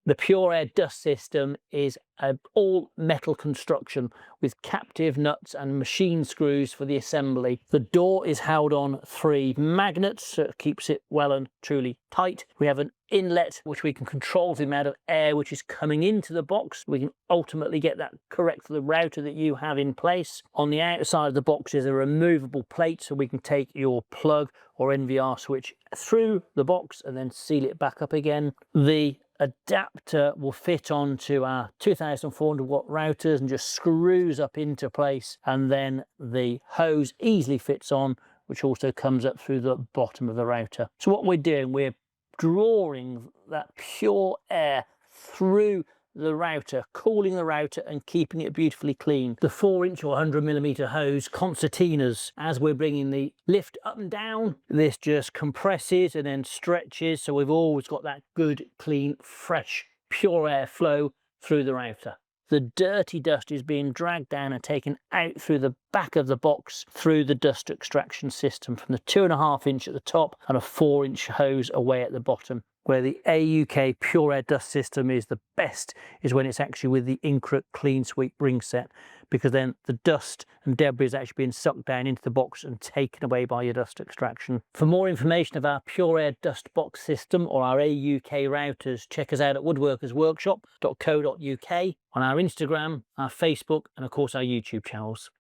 The Pure Air dust system is an all metal construction with captive nuts and machine screws for the assembly. The door is held on 3 magnets, so it keeps it well and truly tight. We have an inlet which we can control the amount of air which is coming into the box. We can ultimately get that correct for the router that you have in place. On the outside of the box is a removable plate, so we can take your plug or NVR switch through the box and then seal it back up again. The adapter will fit onto our 2400 watt routers and just screws up into place, and then the hose easily fits on, which also comes up through the bottom of the router. So what we're doing, we're drawing that pure air through the router, cooling the router and keeping it beautifully clean. The 4-inch or 100mm hose concertinas, as we're bringing the lift up and down, this just compresses and then stretches, so we've always got that good, clean, fresh, pure air flow through the router. The dirty dust is being dragged down and taken out through the back of the box through the dust extraction system from the 2.5-inch at the top and a 4-inch hose away at the bottom. Where the AUK Pure Air dust system is the best is when it's actually with the INCRA Clean Sweep ring set, because then the dust and debris is actually being sucked down into the box and taken away by your dust extraction. For more information of our Pure Air dust box system or our AUK routers, check us out at woodworkersworkshop.co.uk, on our Instagram, our Facebook, and of course our YouTube channels.